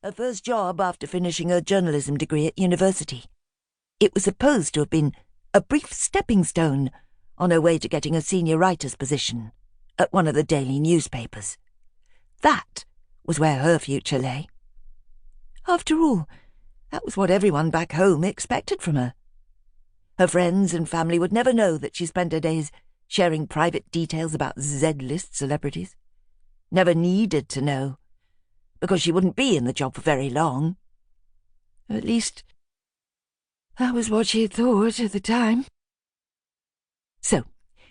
her first job after finishing her journalism degree at university. It was supposed to have been a brief stepping stone on her way to getting a senior writer's position at one of the daily newspapers. That was where her future lay. After all, that was what everyone back home expected from her. Her friends and family would never know that she spent her days sharing private details about Z-list celebrities. Never needed to know, because she wouldn't be in the job for very long. At least, that was what she had thought at the time. So,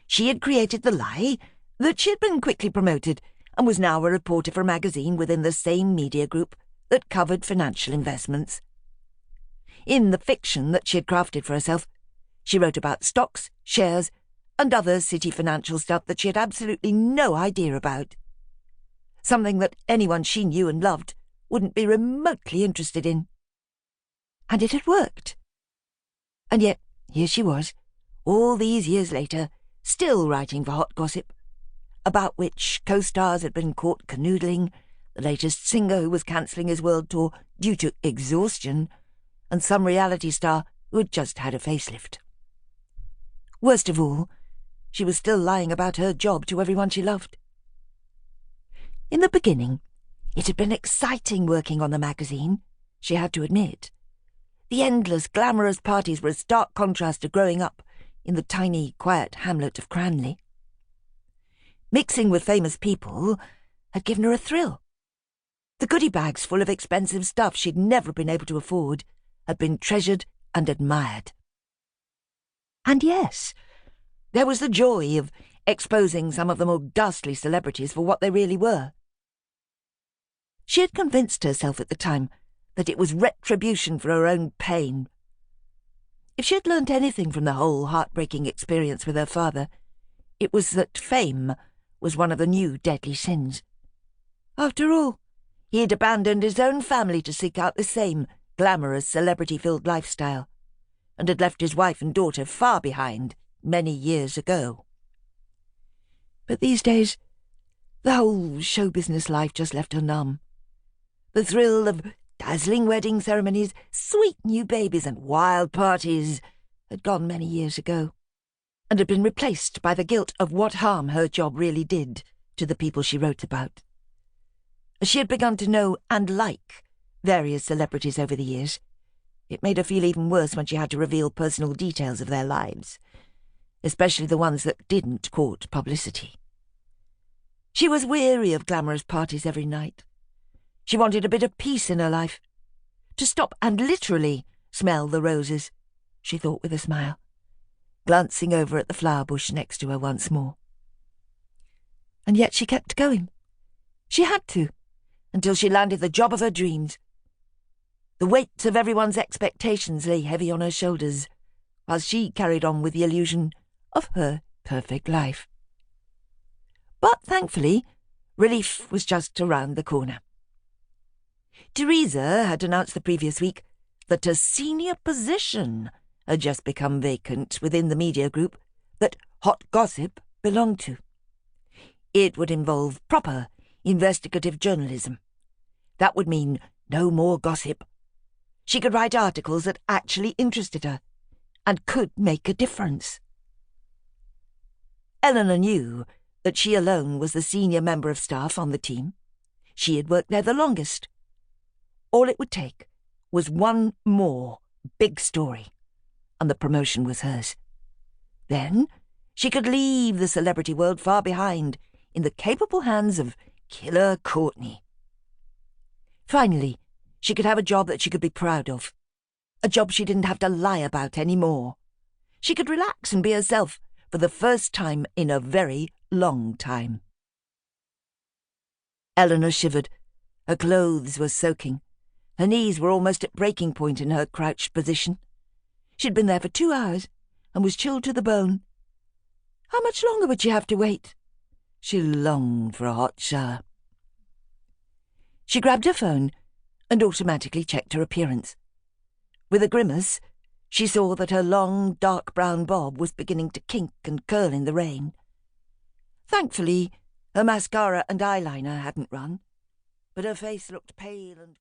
she had created the lie that she had been quickly promoted and was now a reporter for a magazine within the same media group that covered financial investments. In the fiction that she had crafted for herself, she wrote about stocks, shares, and other city financial stuff that she had absolutely no idea about. Something that anyone she knew and loved wouldn't be remotely interested in. And it had worked. And yet, here she was, all these years later, still writing for hot gossip, about which co-stars had been caught canoodling, the latest singer who was cancelling his world tour due to exhaustion, and some reality star who had just had a facelift. Worst of all, she was still lying about her job to everyone she loved. In the beginning, it had been exciting working on the magazine, she had to admit. The endless, glamorous parties were a stark contrast to growing up in the tiny, quiet hamlet of Cranley. Mixing with famous people had given her a thrill. The goodie bags full of expensive stuff she'd never been able to afford had been treasured and admired. And yes, there was the joy of exposing some of the more ghastly celebrities for what they really were. She had convinced herself at the time that it was retribution for her own pain. If she had learnt anything from the whole heartbreaking experience with her father, it was that fame was one of the new deadly sins. After all, he had abandoned his own family to seek out the same glamorous, celebrity-filled lifestyle, and had left his wife and daughter far behind many years ago. But these days, the whole show-business life just left her numb. The thrill of dazzling wedding ceremonies, sweet new babies, and wild parties had gone many years ago, and had been replaced by the guilt of what harm her job really did to the people she wrote about. As she had begun to know and like various celebrities over the years, it made her feel even worse when she had to reveal personal details of their lives, especially the ones that didn't court publicity. She was weary of glamorous parties every night. She wanted a bit of peace in her life, to stop and literally smell the roses, she thought with a smile, glancing over at the flower bush next to her once more. And yet she kept going. She had to, until she landed the job of her dreams. The weight of everyone's expectations lay heavy on her shoulders, while she carried on with the illusion of her perfect life. But thankfully, relief was just around the corner. Teresa had announced the previous week that a senior position had just become vacant within the media group that Hot Gossip belonged to. It would involve proper investigative journalism. That would mean no more gossip. She could write articles that actually interested her and could make a difference. Eleanor knew that she alone was the senior member of staff on the team. She had worked there the longest. All it would take was one more big story, and the promotion was hers. Then she could leave the celebrity world far behind in the capable hands of Killer Courtney. Finally, she could have a job that she could be proud of, a job she didn't have to lie about anymore. She could relax and be herself for the first time in a very long time. Eleanor shivered. Her clothes were soaking. Her knees were almost at breaking point in her crouched position. She'd been there for 2 hours and was chilled to the bone. How much longer would she have to wait? She longed for a hot shower. She grabbed her phone and automatically checked her appearance. With a grimace, she saw that her long, dark brown bob was beginning to kink and curl in the rain. Thankfully, her mascara and eyeliner hadn't run, but her face looked pale and